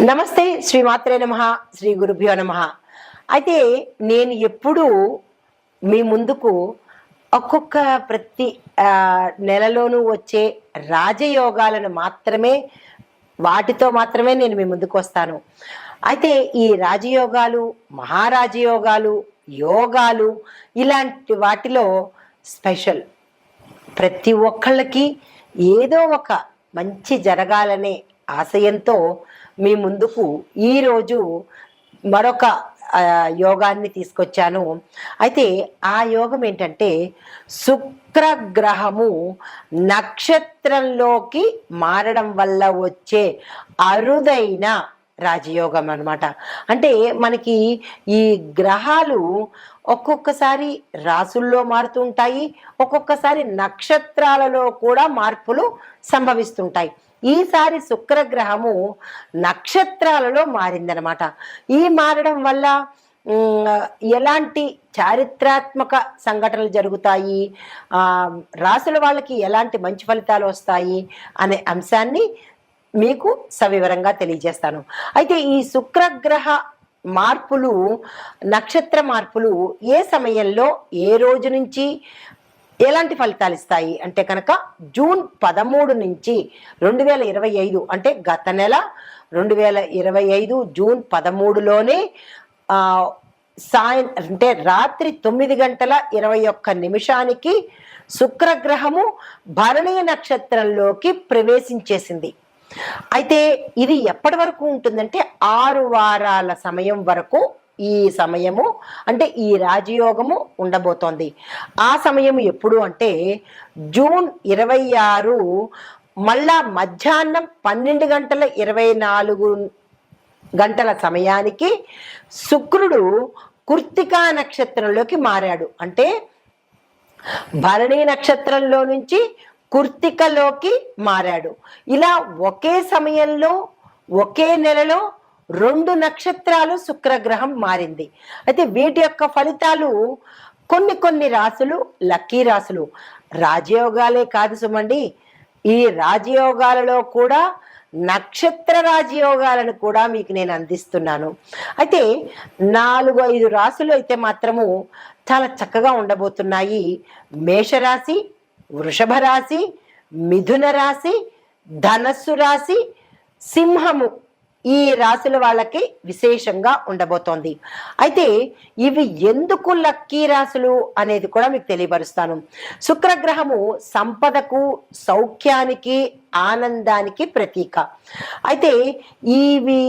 నమస్తే శ్రీమాత్రే నమః శ్రీ గురుభ్యో నమః. అయితే నేను ఎప్పుడూ మీ ముందుకు ఒక్కొక్క ప్రతి నెలలోనూ వచ్చే రాజయోగాలను మాత్రమే వాటితో మాత్రమే నేను మీ ముందుకు వస్తాను. అయితే ఈ రాజయోగాలు, మహారాజయోగాలు, యోగాలు ఇలాంటి వాటిలో స్పెషల్ ప్రతి ఒక్కళ్ళకి ఏదో ఒక మంచి జరగాలనే ఆశయంతో మీ ముందుకు ఈరోజు మరొక యోగాన్ని తీసుకొచ్చాను. అయితే ఆ యోగం ఏంటంటే శుక్రగ్రహము నక్షత్రంలోకి మారడం వల్ల వచ్చే అరుదైన రాజయోగం అన్నమాట. అంటే మనకి ఈ గ్రహాలు ఒక్కొక్కసారి రాసుల్లో మారుతూ ఉంటాయి, ఒక్కొక్కసారి నక్షత్రాలలో కూడా మార్పులు సంభవిస్తుంటాయి. ఈసారి శుక్రగ్రహము నక్షత్రాలలో మారిందనమాట. ఈ మారడం వల్ల ఎలాంటి చారిత్రాత్మక సంఘటనలు జరుగుతాయి, రాసుల వాళ్ళకి ఎలాంటి మంచి ఫలితాలు వస్తాయి అనే అంశాన్ని మీకు సవివరంగా తెలియజేస్తాను. అయితే ఈ శుక్రగ్రహ మార్పులు, నక్షత్ర మార్పులు ఏ సమయంలో ఏ రోజు నుంచి ఎలాంటి ఫలితాలు ఇస్తాయి అంటే కనుక జూన్ 13 నుంచి 2025 అంటే గత నెల 2025 జూన్ 13లోనే అంటే రాత్రి 9 గంటల 21 నిమిషానికి శుక్రగ్రహము భరణి నక్షత్రంలోకి ప్రవేశించేసింది. అయితే ఇది ఎప్పటి వరకు ఉంటుందంటే 6 వారాల సమయం వరకు ఈ సమయము అంటే ఈ రాజయోగము ఉండబోతోంది. ఆ సమయం ఎప్పుడు అంటే జూన్ 26 మళ్ళా మధ్యాహ్నం 12 గంటల 24 గంటల సమయానికి శుక్రుడు కృత్తికా నక్షత్రంలోకి మారాడు. అంటే భరణి నక్షత్రంలో నుంచి కృత్తికలోకి మారాడు. ఇలా ఒకే సమయంలో ఒకే నెలలో 2 నక్షత్రాలు శుక్రగ్రహం మారింది. అయితే వీటి యొక్క ఫలితాలు కొన్ని రాసులు లక్కీ రాసులు, రాజయోగాలే కాదు సుమండి, ఈ రాజయోగాలలో కూడా నక్షత్ర రాజయోగాలను కూడా మీకు నేను అందిస్తున్నాను. అయితే 4-5 రాసులు అయితే మాత్రము చాలా చక్కగా ఉండబోతున్నాయి. మేషరాశి, వృషభ రాశి, మిథున రాశి, ధనస్సు రాశి, సింహము ఈ రాశుల వాళ్ళకి విశేషంగా ఉండబోతోంది. అయితే ఇవి ఎందుకు లక్కీ రాశులు అనేది కూడా మీకు తెలియపరుస్తాను. శుక్రగ్రహము సంపదకు, సౌఖ్యానికి, ఆనందానికి ప్రతీక. అయితే ఇవి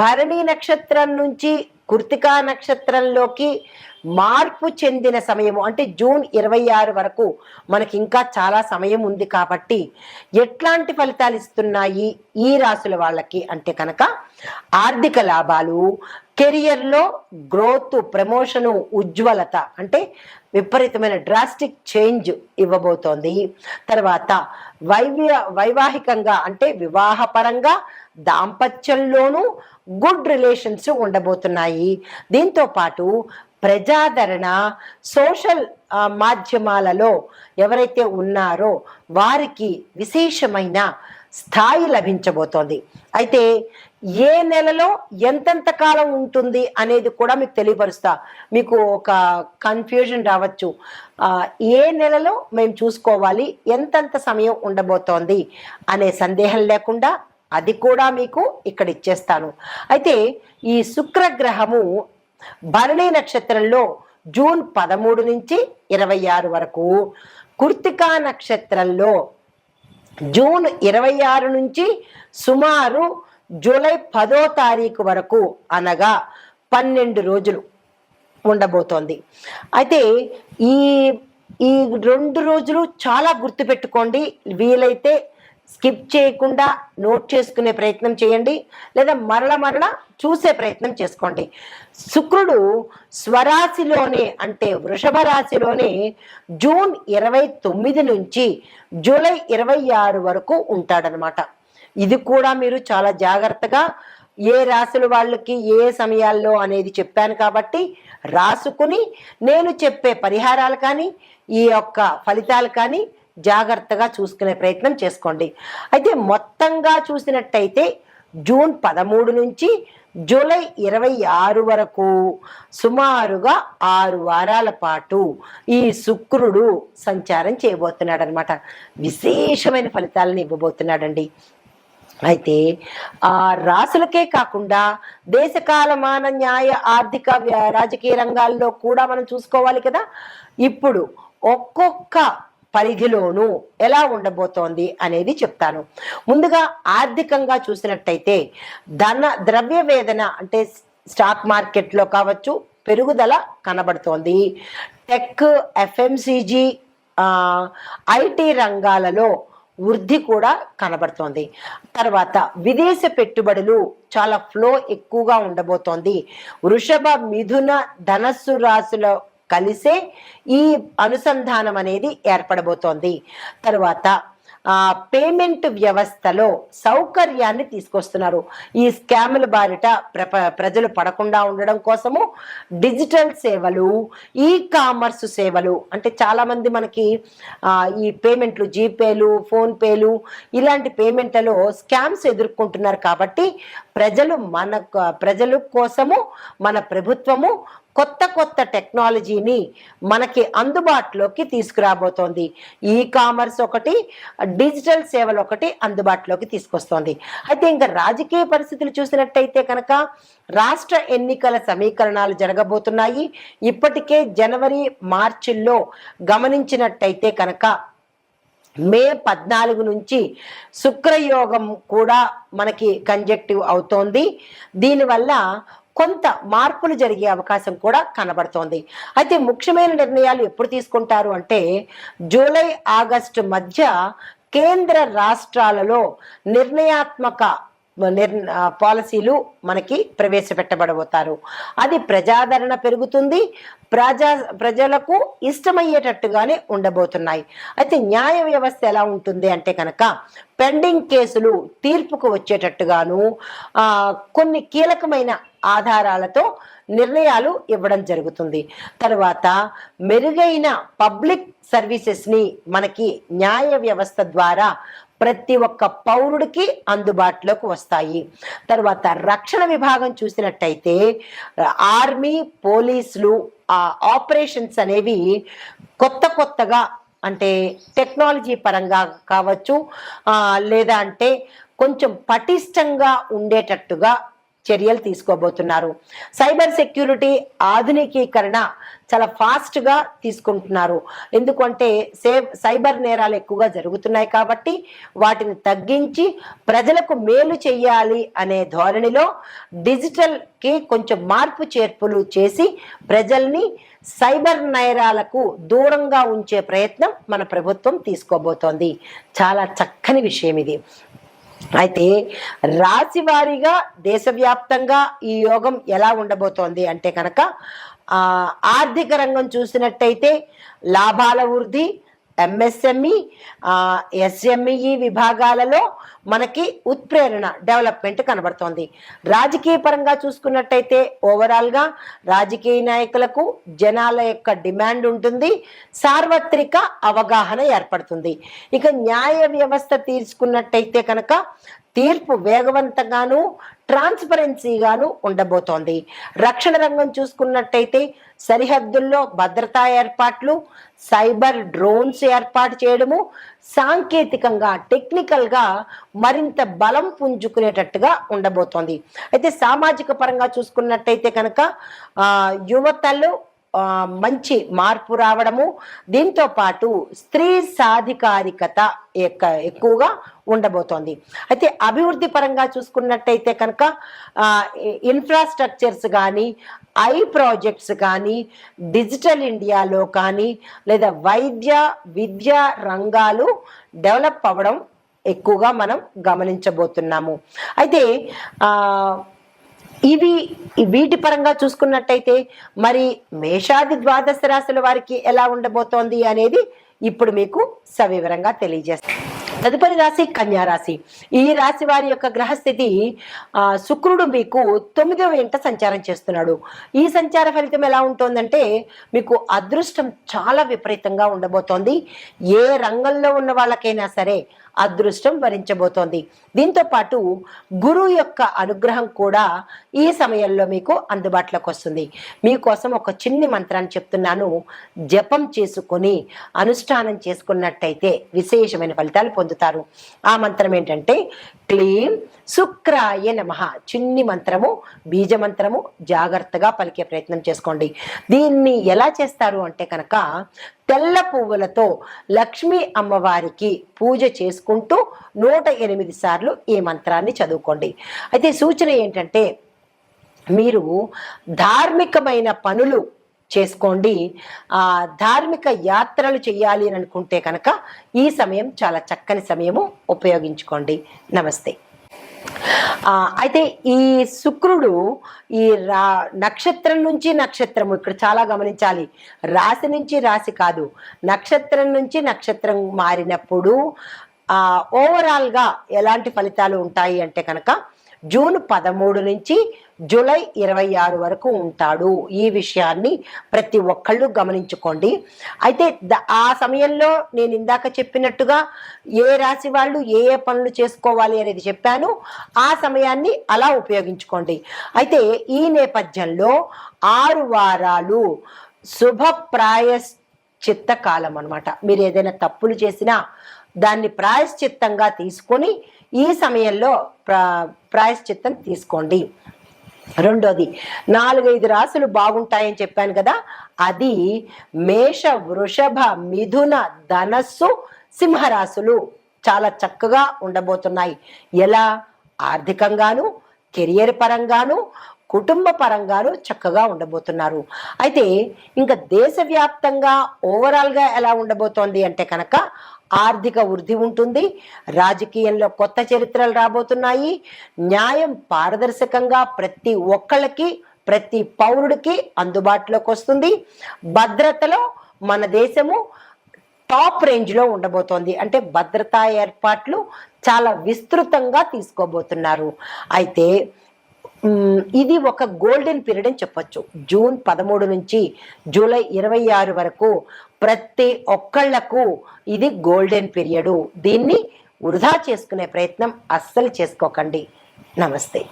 భరణి నక్షత్రం నుంచి కృత్తికా నక్షత్రంలోకి మార్పు చెందిన సమయము అంటే జూన్ 26 వరకు మనకి ఇంకా చాలా సమయం ఉంది. కాబట్టి ఎట్లాంటి ఫలితాలు ఇస్తున్నాయి ఈ రాశుల వాళ్ళకి అంటే కనుక ఆర్థిక లాభాలు, కెరియర్లో గ్రోత్, ప్రమోషను, ఉజ్వలత అంటే విపరీతమైన డ్రాస్టిక్ చేంజ్ ఇవ్వబోతోంది. తర్వాత వైవాహికంగా అంటే వివాహపరంగా, దాంపత్యంలోనూ గుడ్ రిలేషన్స్ ఉండబోతున్నాయి. దీంతో పాటు ప్రజాదరణ, సోషల్ మాధ్యమాలలో ఎవరైతే ఉన్నారో వారికి విశేషమైన స్థాయి లభించబోతోంది. అయితే ఏ నెలలో ఎంతెంత కాలం ఉంటుంది అనేది కూడా మీకు తెలియపరుస్తా. మీకు ఒక కన్ఫ్యూజన్ రావచ్చు, ఏ నెలలో మేము చూసుకోవాలి, ఎంతెంత సమయం ఉండబోతోంది అనే సందేహం లేకుండా అది కూడా మీకు ఇక్కడ ఇచ్చేస్తాను. అయితే ఈ శుక్రగ్రహము భరణి నక్షత్రంలో జూన్ 13 నుంచి 26 వరకు, కృత్తికా నక్షత్రంలో జూన్ 26 నుంచి సుమారు జూలై 10వ తారీఖు వరకు అనగా 12 రోజులు ఉండబోతోంది. అయితే ఈ 2 రోజులు చాలా గుర్తుపెట్టుకోండి. వీలైతే స్కిప్ చేయకుండా నోట్ చేసుకునే ప్రయత్నం చేయండి, లేదా మరల చూసే ప్రయత్నం చేసుకోండి. శుక్రుడు స్వరాశిలోనే అంటే వృషభ రాశిలోనే జూన్ 29 నుంచి జూలై 26 వరకు ఉంటాడనమాట. ఇది కూడా మీరు చాలా జాగ్రత్తగా ఏ రాశుల వాళ్ళకి ఏ సమయాల్లో అనేది చెప్పాను కాబట్టి రాసుకుని నేను చెప్పే పరిహారాలు కానీ ఈ యొక్క ఫలితాలు కానీ జాగ్రత్తగా చూసుకునే ప్రయత్నం చేసుకోండి. అయితే మొత్తంగా చూసినట్టయితే జూన్ 13 నుంచి జూలై 26 వరకు సుమారుగా 6 వారాల పాటు ఈ శుక్రుడు సంచారం చేయబోతున్నాడు అనమాట. విశేషమైన ఫలితాలను ఇవ్వబోతున్నాడండి. అయితే ఆ రాసులకే కాకుండా దేశకాలమాన న్యాయ ఆర్థిక రాజకీయ రంగాల్లో కూడా మనం చూసుకోవాలి కదా. ఇప్పుడు ఒక్కొక్క పరిధిలోనూ ఎలా ఉండబోతోంది అనేది చెప్తాను. ముందుగా ఆర్థికంగా చూసినట్టయితే ద్రవ్య వేదన అంటే స్టాక్ మార్కెట్లో కావచ్చు పెరుగుదల కనబడుతోంది. టెక్, ఎఫ్ఎంసీజీ, ఐటీ రంగాలలో వృద్ధి కూడా కనబడుతోంది. తర్వాత విదేశ పెట్టుబడులు చాలా ఫ్లో ఎక్కువగా ఉండబోతోంది. వృషభ, మిథున, ధనస్సు రాశుల కలిసే ఈ అనుసంధానం అనేది ఏర్పడబోతోంది. తర్వాత పేమెంట్ వ్యవస్థలో సౌకర్యాన్ని తీసుకొస్తున్నారు. ఈ స్కాముల బారిట ప్రజలు పడకుండా ఉండడం కోసము డిజిటల్ సేవలు, ఈ కామర్స్ సేవలు, అంటే చాలామంది మనకి ఈ పేమెంట్లు, జీపేలు, ఫోన్పేలు ఇలాంటి పేమెంట్లలో స్కామ్స్ ఎదుర్కొంటున్నారు. కాబట్టి ప్రజల కోసము మన ప్రభుత్వము కొత్త కొత్త టెక్నాలజీని మనకి అందుబాటులోకి తీసుకురాబోతోంది. ఈ కామర్స్ ఒకటి, డిజిటల్ సేవలు ఒకటి అందుబాటులోకి తీసుకొస్తోంది. అయితే ఇంకా రాజకీయ పరిస్థితులు చూసినట్టయితే కనుక రాష్ట్ర ఎన్నికల సమీకరణాలు జరగబోతున్నాయి. ఇప్పటికే జనవరి, మార్చిల్లో గమనించినట్టయితే కనుక మే 14 నుంచి శుక్రయోగం కూడా మనకి కంజెక్టివ్ అవుతోంది. దీనివల్ల కొంత మార్పులు జరిగే అవకాశం కూడా కనబడుతోంది. అయితే ముఖ్యమైన నిర్ణయాలు ఎప్పుడు తీసుకుంటారు అంటే జూలై, ఆగస్టు మధ్య కేంద్ర రాష్ట్రాలలో నిర్ణయాత్మక పాలసీలు మనకి ప్రవేశపెట్టబడబోతారు. అది ప్రజాదరణ పెరుగుతుంది, ప్రజలకు ఇష్టమయ్యేటట్టుగానే ఉండబోతున్నాయి. అయితే న్యాయ వ్యవస్థ ఎలా ఉంటుంది అంటే కనుక పెండింగ్ కేసులు తీర్పుకు వచ్చేటట్టుగాను కొన్ని కీలకమైన ఆధారాలతో నిర్ణయాలు ఇవ్వడం జరుగుతుంది. తర్వాత మెరుగైన పబ్లిక్ సర్వీసెస్ని మనకి న్యాయ వ్యవస్థ ద్వారా ప్రతి ఒక్క పౌరుడికి అందుబాటులోకి వస్తాయి. తర్వాత రక్షణ విభాగం చూసినట్టయితే ఆర్మీ, పోలీసులు ఆపరేషన్స్ అనేవి కొత్తగా అంటే టెక్నాలజీ పరంగా కావచ్చు, లేదా అంటే కొంచెం పటిష్టంగా ఉండేటట్టుగా చర్యలు తీసుకోబోతున్నారు. సైబర్ సెక్యూరిటీ ఆధునికీకరణ చాలా ఫాస్ట్గా తీసుకుంటున్నారు. ఎందుకంటే సైబర్ నేరాలు ఎక్కువగా జరుగుతున్నాయి కాబట్టి వాటిని తగ్గించి ప్రజలకు మేలు చేయాలి అనే ధోరణిలో డిజిటల్కి కొంచెం మార్పు చేర్పులు చేసి ప్రజల్ని సైబర్ నేరాలకు దూరంగా ఉంచే ప్రయత్నం మన ప్రభుత్వం తీసుకోబోతోంది. చాలా చక్కని విషయం ఇది. అయితే రాశి వారీగా దేశవ్యాప్తంగా ఈ యోగం ఎలా ఉండబోతోంది అంటే కనుక ఆర్థిక రంగం చూసినట్టయితే లాభాల వృద్ధి, ఎంఎస్ఎంఈ, ఎస్ఎంఈ విభాగాలలో మనకి ఉత్ప్రేరణ, డెవలప్మెంట్ కనబడుతోంది. రాజకీయ పరంగా చూసుకున్నట్టయితే ఓవరాల్గా రాజకీయ నాయకులకు జనాల యొక్క డిమాండ్ ఉంటుంది, సార్వత్రిక అవగాహన ఏర్పడుతుంది. ఇక న్యాయ వ్యవస్థ తీసుకున్నట్టయితే కనుక తీర్పు వేగవంతంగాను, ట్రాన్స్పరెన్సీగాను ఉండబోతోంది. రక్షణ రంగం చూసుకున్నట్టయితే సరిహద్దుల్లో భద్రతా ఏర్పాట్లు, సైబర్ డ్రోన్స్ ఏర్పాటు చేయడము, సాంకేతికంగా టెక్నికల్గా మరింత బలం పుంజుకునేటట్టుగా ఉండబోతోంది. అయితే సామాజిక పరంగా చూసుకున్నట్టయితే కనుక యువతలో మంచి మార్పు రావడము, దీంతో పాటు స్త్రీ సాధికారికత ఎక్కువగా ఉండబోతోంది. అయితే అభివృద్ధి పరంగా చూసుకున్నట్టయితే కనుక ఇన్ఫ్రాస్ట్రక్చర్స్ కానీ, ఐ ప్రాజెక్ట్స్ కానీ, డిజిటల్ ఇండియాలో కానీ, లేదా వైద్య, విద్య రంగాలు డెవలప్ అవ్వడం ఎక్కువగా మనం గమనించబోతున్నాము. అయితే వీటి పరంగా చూసుకున్నట్టయితే మరి మేషాది ద్వాదశ రాశుల వారికి ఎలా ఉండబోతోంది అనేది ఇప్పుడు మీకు సవివరంగా తెలియజేస్తాను. తదుపరి రాశి కన్యా రాశి. ఈ రాశి వారి యొక్క గ్రహస్థితి శుక్రుడు మీకు 9వ ఇంట సంచారం చేస్తున్నాడు. ఈ సంచార ఫలితం ఎలా ఉంటుందంటే మీకు అదృష్టం చాలా విపరీతంగా ఉండబోతోంది. ఏ రంగంలో ఉన్న వాళ్ళకైనా సరే అదృష్టం వరించబోతోంది. దీంతో పాటు గురువు యొక్క అనుగ్రహం కూడా ఈ సమయంలో మీకు అందుబాటులోకి వస్తుంది. మీకోసం ఒక చిన్ని మంత్రాన్ని చెప్తున్నాను. జపం చేసుకొని అనుష్ఠానం చేసుకున్నట్టయితే విశేషమైన ఫలితాలు పొందుతారు. ఆ మంత్రం ఏంటంటే క్లీం శుక్రాయ నమః. చిన్ని మంత్రము, బీజ మంత్రము. జాగ్రత్తగా పలికే ప్రయత్నం చేసుకోండి. దీన్ని ఎలా చేస్తారు అంటే కనుక తెల్ల పువ్వులతో లక్ష్మీ అమ్మవారికి పూజ చేసుకుంటూ 108 సార్లు ఈ మంత్రాన్ని చదువుకోండి. అయితే సూచన ఏంటంటే మీరు ధార్మికమైన పనులు చేసుకోండి. ధార్మిక యాత్రలు చేయాలి అని అనుకుంటే కనుక ఈ సమయం చాలా చక్కని సమయము, ఉపయోగించుకోండి. నమస్తే. అయితే ఈ శుక్రుడు ఈ నక్షత్రం నుంచి నక్షత్రము, ఇక్కడ చాలా గమనించాలి, రాశి నుంచి రాశి కాదు, నక్షత్రం నుంచి నక్షత్రం మారినప్పుడు ఓవరాల్గా ఎలాంటి ఫలితాలు ఉంటాయి అంటే కనుక జూన్ 13 నుంచి జూలై 26 వరకు ఉంటాడు. ఈ విషయాన్ని ప్రతి ఒక్కళ్ళు గమనించుకోండి. అయితే ఆ సమయంలో నేను ఇందాక చెప్పినట్టుగా ఏ రాశి వాళ్ళు ఏ ఏ పనులు చేసుకోవాలి అనేది చెప్పాను. ఆ సమయాన్ని అలా ఉపయోగించుకోండి. అయితే ఈ నేపథ్యంలో 6 వారాలు శుభప్రాయశ్చిత్త కాలం అన్నమాట. మీరు ఏదైనా తప్పులు చేసినా దాన్ని ప్రాయశ్చిత్తంగా తీసుకొని ఈ సమయంలో ప్రాయశ్చిత్తం తీసుకోండి. రెండోది 4-5 రాశులు బాగుంటాయని చెప్పాను కదా, అది మేష, వృషభ, మిథున, ధనస్సు, సింహరాశులు చాలా చక్కగా ఉండబోతున్నాయి. ఎలా? ఆర్థికంగాను, కెరియర్ పరంగాను, కుటుంబ పరంగాను చక్కగా ఉండబోతున్నారు. అయితే ఇంకా దేశవ్యాప్తంగా ఓవరాల్గా ఎలా ఉండబోతోంది అంటే కనుక ఆర్థిక వృద్ధి ఉంటుంది. రాజకీయంలో కొత్త చరిత్రలు రాబోతున్నాయి. న్యాయం పారదర్శకంగా ప్రతి ఒక్కళ్ళకి, ప్రతి పౌరుడికి అందుబాటులోకి వస్తుంది. భద్రతలో మన దేశము టాప్ రేంజ్లో ఉండబోతోంది. అంటే భద్రతా ఏర్పాట్లు చాలా విస్తృతంగా తీసుకోబోతున్నారు. అయితే ఇది ఒక గోల్డెన్ పీరియడ్ అని చెప్పొచ్చు. జూన్ 13 నుంచి జూలై 26 వరకు ప్రతి ఒక్కళ్లకు ఇది గోల్డెన్ పీరియడ్. దీన్ని వృధా చేసుకునే ప్రయత్నం అస్సలు చేసుకోకండి. నమస్తే.